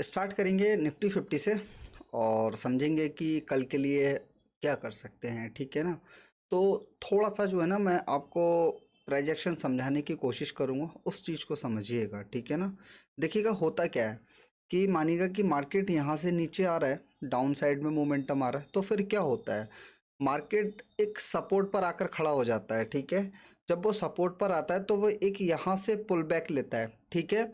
Start करेंगे Nifty 50 से और समझेंगे कि कल के लिए क्या कर सकते हैं। ठीक है ना। तो थोड़ा सा जो है ना, मैं आपको प्रोजेक्शन समझाने की कोशिश करूँगा, उस चीज़ को समझिएगा। ठीक है ना। देखिएगा होता क्या है कि मानिएगा कि मार्केट यहाँ से नीचे आ रहा है, डाउन साइड में मोमेंटम आ रहा है, तो फिर क्या होता है, मार्केट एक सपोर्ट पर आकर खड़ा हो जाता है। ठीक है। जब वो सपोर्ट पर आता है तो वो एक यहाँ से पुल बैक लेता है। ठीक है।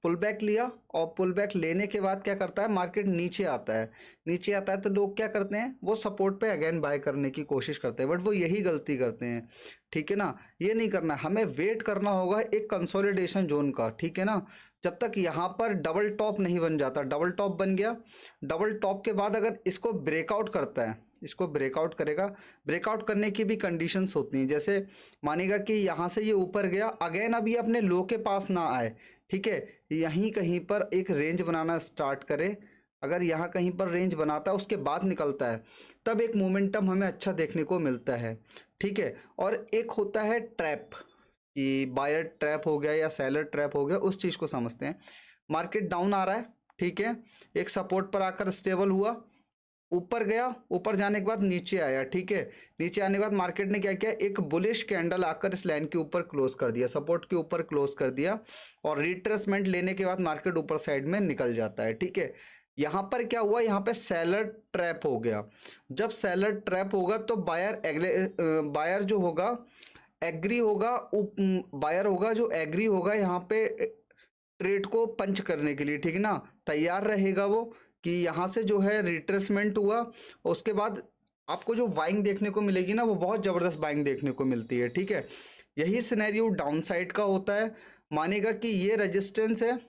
पुल बैक लिया और पुल बैक लेने के बाद क्या करता है, मार्केट नीचे आता है। नीचे आता है तो लोग क्या करते हैं, वो सपोर्ट पे अगेन बाय करने की कोशिश करते हैं, बट वो यही गलती करते हैं। ठीक है ना। ये नहीं करना, हमें वेट करना होगा एक कंसोलिडेशन जोन का। ठीक है ना। जब तक यहाँ पर डबल टॉप नहीं बन जाता, डबल टॉप बन गया, डबल टॉप के बाद अगर इसको ब्रेकआउट करता है, इसको ब्रेकआउट करेगा। ब्रेकआउट करने की भी कंडीशंस होती हैं, जैसे मानेगा कि यहाँ से ये ऊपर गया, अगेन अब ये अपने लो के पास ना आए। ठीक है। यहीं कहीं पर एक रेंज बनाना स्टार्ट करे। अगर यहाँ कहीं पर रेंज बनाता है, उसके बाद निकलता है, तब एक मोमेंटम हमें अच्छा देखने को मिलता है। ठीक है। और एक होता है ट्रैप, कि बायर ट्रैप हो गया या सेलर ट्रैप हो गया, उस चीज़ को समझते हैं। मार्केट डाउन आ रहा है। ठीक है। एक सपोर्ट पर आकर स्टेबल हुआ, ऊपर गया, ऊपर जाने के बाद नीचे आया। ठीक है। नीचे आने के बाद मार्केट ने क्या किया, एक बुलिश कैंडल आकर इस लाइन के ऊपर क्लोज कर दिया, सपोर्ट के ऊपर क्लोज कर दिया, और रिट्रेसमेंट लेने के बाद मार्केट ऊपर साइड में निकल जाता है। ठीक है। यहाँ पर क्या हुआ, यहाँ पे सेलर ट्रैप हो गया। जब सेलर ट्रैप होगा तो बायर जो होगा एग्री होगा, बायर होगा जो एग्री होगा यहाँ पे ट्रेड को पंच करने के लिए। ठीक है ना। तैयार रहेगा वो कि यहाँ से जो है रिट्रेसमेंट हुआ, उसके बाद आपको जो बाइंग देखने को मिलेगी ना, वो बहुत ज़बरदस्त बाइंग देखने को मिलती है। ठीक है। यही सिनेरियो डाउन साइड का होता है। मानेगा कि ये रेजिस्टेंस है,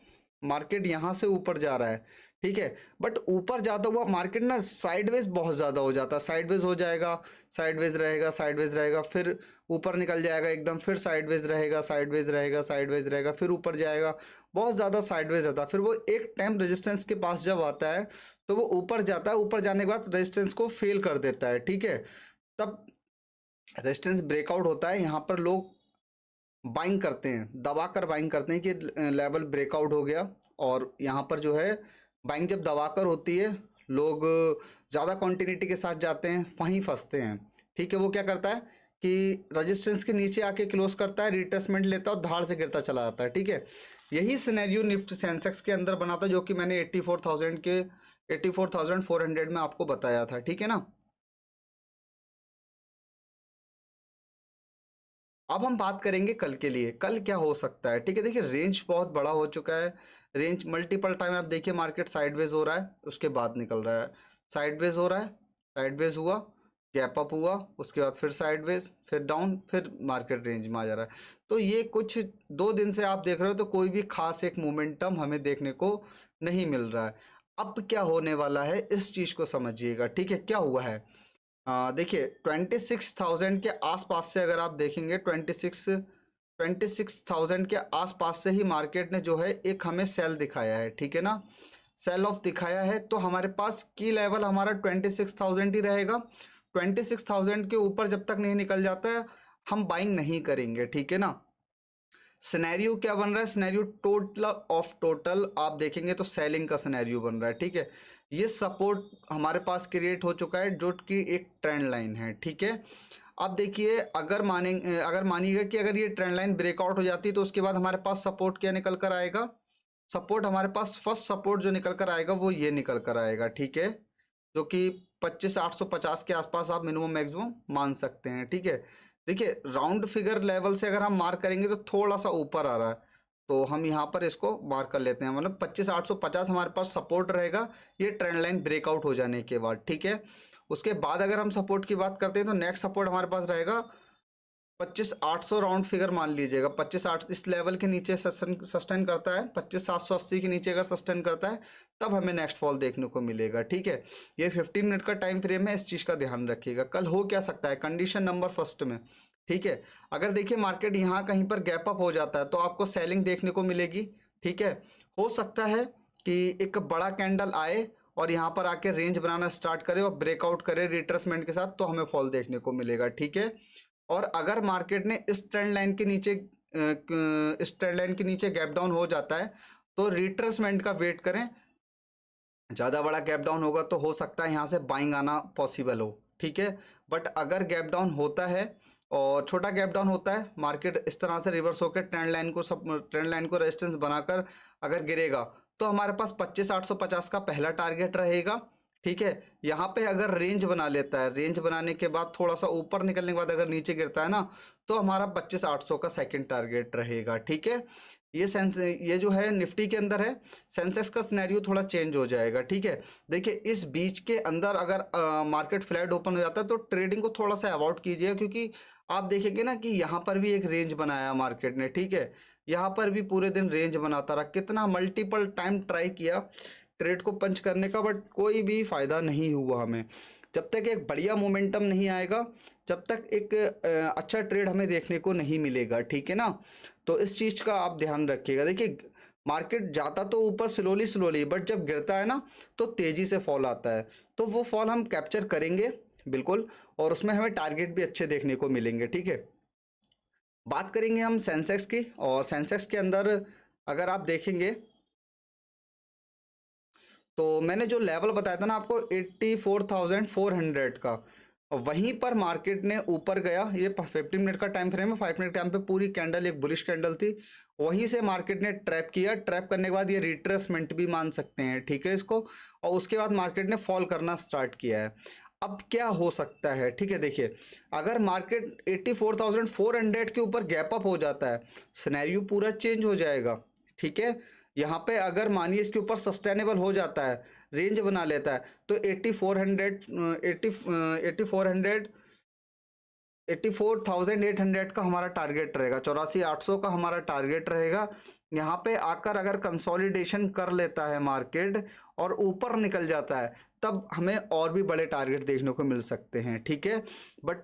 मार्केट यहाँ से ऊपर जा रहा है। ठीक है। बट ऊपर जाता हुआ मार्केट ना साइडवेज बहुत ज़्यादा हो जाता है, साइडवेज हो जाएगा, साइडवेज रहेगा, साइडवेज रहेगा, फिर ऊपर निकल जाएगा एकदम, फिर साइडवेज रहेगा, साइडवेज रहेगा, साइडवेज रहेगा, फिर ऊपर जाएगा, बहुत ज़्यादा साइडवेज रहता है। फिर वो एक टाइम रेजिस्टेंस के पास जब आता है तो वो ऊपर जाता है, ऊपर जाने के बाद रेजिस्टेंस को फेल कर देता है। ठीक है। तब रेजिस्टेंस ब्रेकआउट होता है, यहाँ पर लोग बाइंग करते हैं, दबाकर बाइंग करते हैं कि लेवल ब्रेकआउट हो गया। और यहाँ पर जो है बाइंग जब दबाकर होती है, लोग ज़्यादा क्वांटिटी के साथ जाते हैं, वहीं फंसते हैं। ठीक है। वो क्या करता है कि रेजिस्टेंस के नीचे आके क्लोज करता है, रिट्रेसमेंट लेता है और धाड़ से गिरता चला जाता है। ठीक है। यही सिनेरियो निफ्टी सेंसेक्स के अंदर बना था, जो कि मैंने 84,000 के 84,400 में आपको बताया था। ठीक है ना। अब हम बात करेंगे कल के लिए, कल क्या हो सकता है। ठीक है। देखिए रेंज बहुत बड़ा हो चुका है, रेंज मल्टीपल टाइम आप देखिए मार्केट साइडवेज हो रहा है, उसके बाद निकल रहा है, साइडवेज हो रहा है, साइडवेज हुआ, गैप अप हुआ, उसके बाद फिर साइडवेज, फिर डाउन, फिर मार्केट रेंज में आ जा रहा है। तो ये कुछ 2 दिन से आप देख रहे हो, तो कोई भी खास एक मोमेंटम हमें देखने को नहीं मिल रहा है। अब क्या होने वाला है, इस चीज़ को समझिएगा। ठीक है। क्या हुआ है, देखिए 26,000 के आसपास से अगर आप देखेंगे, 26,000 के आसपास से ही मार्केट ने जो है एक हमें सेल दिखाया है। ठीक है ना। सेल ऑफ दिखाया है, तो हमारे पास की लेवल हमारा 26,000 ही रहेगा। 26,000 के ऊपर जब तक नहीं निकल जाता है, हम बाइंग नहीं करेंगे। ठीक है ना। सिनेरियो क्या बन रहा है, सिनेरियो टोटल ऑफ टोटल आप देखेंगे तो सेलिंग का सिनेरियो बन रहा है। ठीक है। ये सपोर्ट हमारे पास क्रिएट हो चुका है, जो कि एक ट्रेंड लाइन है। ठीक है। अब देखिए, अगर मानिएगा कि अगर ये ट्रेंड लाइन ब्रेकआउट हो जाती है, तो उसके बाद हमारे पास सपोर्ट क्या निकल कर आएगा, सपोर्ट हमारे पास फर्स्ट सपोर्ट जो निकल कर आएगा वो ये निकल कर आएगा। ठीक है। जो कि 25,850 के आसपास आप मिनिमम मैक्सिमम मान सकते हैं। ठीक है। देखिए राउंड फिगर लेवल से अगर हम मार्क करेंगे तो थोड़ा सा ऊपर आ रहा है, तो हम यहाँ पर इसको मार्क कर लेते हैं, मतलब 25,850 हमारे पास सपोर्ट रहेगा, ये ट्रेंड लाइन ब्रेकआउट हो जाने के बाद। ठीक है। उसके बाद अगर हम सपोर्ट की बात करते हैं, तो नेक्स्ट सपोर्ट हमारे पास रहेगा 25,800, राउंड फिगर मान लीजिएगा। 25,800 इस लेवल के नीचे सस्टेन करता है, 25,780 के नीचे अगर सस्टेन करता है, तब हमें नेक्स्ट फॉल देखने को मिलेगा। ठीक है। ये 15 मिनट का टाइम फ्रेम है, इस चीज़ का ध्यान रखिएगा। कल हो क्या सकता है, कंडीशन नंबर फर्स्ट में। ठीक है। अगर देखिए मार्केट यहाँ कहीं पर गैप अप हो जाता है, तो आपको सेलिंग देखने को मिलेगी। ठीक है। हो सकता है कि एक बड़ा कैंडल आए और यहाँ पर आके रेंज बनाना स्टार्ट करे और ब्रेकआउट करे रिट्रेसमेंट के साथ, तो हमें फॉल देखने को मिलेगा। ठीक है। और अगर मार्केट ने इस ट्रेंड लाइन के नीचे गैप डाउन हो जाता है, तो रिट्रेसमेंट का वेट करें, ज़्यादा बड़ा गैप डाउन होगा तो हो सकता है यहाँ से बाइंग आना पॉसिबल हो, ठीक है। बट अगर गैप डाउन होता है और छोटा गैप डाउन होता है, मार्केट इस तरह से रिवर्स होकर ट्रेंड लाइन को रेजिस्टेंस बनाकर अगर गिरेगा, तो हमारे पास 25,850 का पहला टारगेट रहेगा, ठीक है। यहाँ पे अगर रेंज बना लेता है, रेंज बनाने के बाद थोड़ा सा ऊपर निकलने के बाद अगर नीचे गिरता है ना, तो हमारा 25,800 का सेकंड टारगेट रहेगा, ठीक है। ये जो है निफ्टी के अंदर है, सेंसेक्स का सिनेरियो थोड़ा चेंज हो जाएगा, ठीक है। देखिए इस बीच के अंदर अगर मार्केट फ्लैट ओपन हो जाता है तो ट्रेडिंग को थोड़ा सा अवॉइड कीजिएगा, क्योंकि आप देखेंगे ना कि यहाँ पर भी एक रेंज बनाया मार्केट ने, ठीक है। यहाँ पर भी पूरे दिन रेंज बनाता रहा, कितना मल्टीपल टाइम ट्राई किया ट्रेड को पंच करने का, बट कोई भी फ़ायदा नहीं हुआ हमें। जब तक एक बढ़िया मोमेंटम नहीं आएगा, जब तक एक अच्छा ट्रेड हमें देखने को नहीं मिलेगा, ठीक है ना। तो इस चीज़ का आप ध्यान रखिएगा। देखिए मार्केट जाता तो ऊपर स्लोली स्लोली, बट जब गिरता है ना तो तेज़ी से फॉल आता है, तो वो फॉल हम कैप्चर करेंगे बिल्कुल, और उसमें हमें टारगेट भी अच्छे देखने को मिलेंगे, ठीक है। बात करेंगे हम सेंसेक्स की, और सेंसेक्स के अंदर अगर आप देखेंगे तो मैंने जो लेवल बताया था ना आपको 84,400 का, वहीं पर मार्केट ने ऊपर गया। ये 15 मिनट का टाइम फ्रेम है, 5 मिनट टाइम पे पूरी कैंडल एक बुलिश कैंडल थी, वहीं से मार्केट ने ट्रैप किया। ट्रैप करने के बाद ये रिट्रेसमेंट भी मान सकते हैं, ठीक है इसको, और उसके बाद मार्केट ने फॉल करना स्टार्ट किया है। अब क्या हो सकता है, ठीक है। देखिए अगर मार्केट 84,400 के ऊपर गैप अप हो जाता है, सिनेरियो पूरा चेंज हो जाएगा, ठीक है। यहाँ पे अगर मानिए इसके ऊपर सस्टेनेबल हो जाता है, रेंज बना लेता है, तो 84,800 का हमारा टारगेट रहेगा, 84,800 का हमारा टारगेट रहेगा। यहाँ पे आकर अगर कंसोलिडेशन कर लेता है मार्केट और ऊपर निकल जाता है, तब हमें और भी बड़े टारगेट देखने को मिल सकते हैं, ठीक है। बट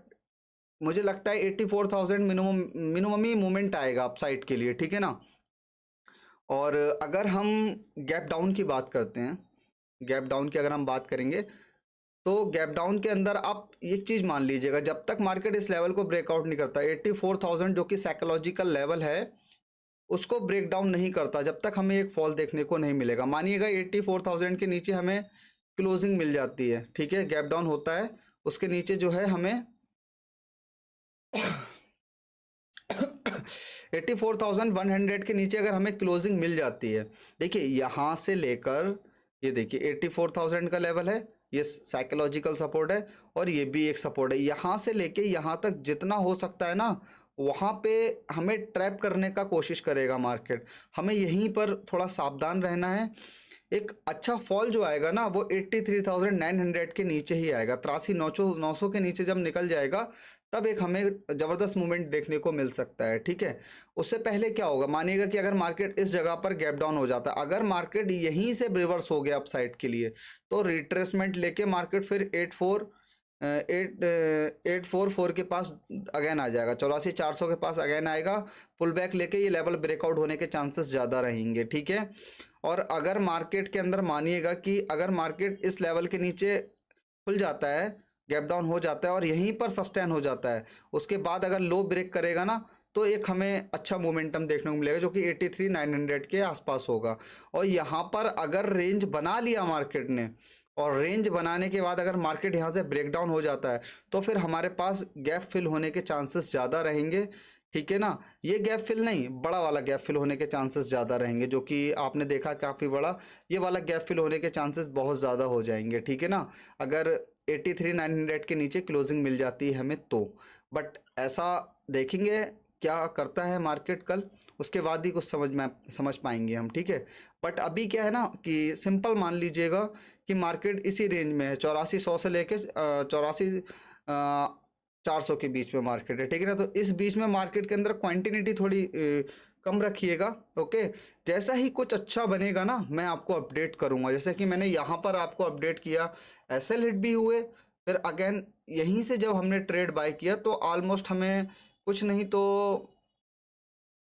मुझे लगता है 84,000 मिनिमम मिनिमम ही मूवमेंट आएगा अपसाइड के लिए, ठीक है ना। और अगर हम गैप डाउन की बात करते हैं, गैप डाउन की अगर हम बात करेंगे, तो गैप डाउन के अंदर आप एक चीज़ मान लीजिएगा, जब तक मार्केट इस लेवल को ब्रेकआउट नहीं करता, 84,000 जो कि साइकोलॉजिकल लेवल है, उसको ब्रेक डाउन नहीं करता, जब तक हमें एक फॉल देखने को नहीं मिलेगा। मानिएगा 84,000 के नीचे हमें क्लोजिंग मिल जाती है, ठीक है, गैप डाउन होता है, उसके नीचे जो है हमें 84,100 के नीचे अगर हमें क्लोजिंग मिल जाती है, देखिए यहाँ से लेकर ये देखिए 84,000 का लेवल है, ये साइकोलॉजिकल सपोर्ट है, और ये भी एक सपोर्ट है। यहाँ से लेके यहाँ तक जितना हो सकता है ना, वहाँ पे हमें ट्रैप करने का कोशिश करेगा मार्केट, हमें यहीं पर थोड़ा सावधान रहना है। एक अच्छा फॉल जो आएगा ना, वो 83,900 के नीचे ही आएगा, 83,900 के नीचे जब निकल जाएगा, तब एक हमें ज़बरदस्त मूवमेंट देखने को मिल सकता है, ठीक है। उससे पहले क्या होगा, मानिएगा कि अगर मार्केट इस जगह पर गैप डाउन हो जाता है, अगर मार्केट यहीं से रिवर्स हो गया अपसाइड के लिए, तो रिट्रेसमेंट लेके मार्केट फिर 844 के पास अगेन आ जाएगा, 84,400 के पास अगेन आएगा, पुल बैक लेके ये लेवल ब्रेकआउट होने के चांसेस ज़्यादा रहेंगे, ठीक है। और अगर मार्केट के अंदर मानिएगा कि अगर मार्केट इस लेवल के नीचे खुल जाता है, गैप डाउन हो जाता है और यहीं पर सस्टेन हो जाता है, उसके बाद अगर लो ब्रेक करेगा ना, तो एक हमें अच्छा मोमेंटम देखने को मिलेगा, जो कि 83,900 के आसपास होगा। और यहाँ पर अगर रेंज बना लिया मार्केट ने, और रेंज बनाने के बाद अगर मार्केट यहाँ से ब्रेक डाउन हो जाता है, तो फिर हमारे पास गैप फिल होने के चांसेस ज़्यादा रहेंगे, ठीक है ना। ये गैप फिल नहीं, बड़ा वाला गैप फिल होने के चांसेस ज़्यादा रहेंगे, जो कि आपने देखा काफ़ी बड़ा, ये वाला गैप फिल होने के चांसेस बहुत ज़्यादा हो जाएंगे, ठीक है ना, अगर 83,900 के नीचे क्लोजिंग मिल जाती है हमें तो। बट ऐसा देखेंगे क्या करता है मार्केट कल, उसके बाद ही कुछ समझ पाएंगे हम, ठीक है। बट अभी क्या है ना कि सिंपल मान लीजिएगा कि मार्केट इसी रेंज में है, 84,100 से लेके 84,400 के बीच में मार्केट है, ठीक है ना। तो इस बीच में मार्केट के अंदर क्वांटिटी थोड़ी कम रखिएगा, ओके। जैसा ही कुछ अच्छा बनेगा ना, मैं आपको अपडेट करूंगा, जैसे कि मैंने यहाँ पर आपको अपडेट किया, एसएल हिट भी हुए, फिर अगेन यहीं से जब हमने ट्रेड बाय किया तो ऑलमोस्ट हमें कुछ नहीं तो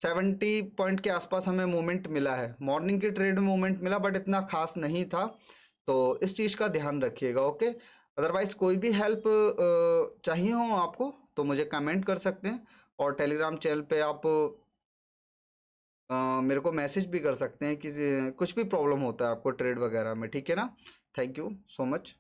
70 पॉइंट के आसपास हमें मूवमेंट मिला है, मॉर्निंग की ट्रेड में मूवमेंट मिला, बट इतना खास नहीं था। तो इस चीज़ का ध्यान रखिएगा, ओके। अदरवाइज़ कोई भी हेल्प चाहिए हो आपको तो मुझे कमेंट कर सकते हैं, और टेलीग्राम चैनल पे आप मेरे को मैसेज भी कर सकते हैं, किसी कुछ भी प्रॉब्लम होता है आपको ट्रेड वगैरह में, ठीक है ना। Thank you so much.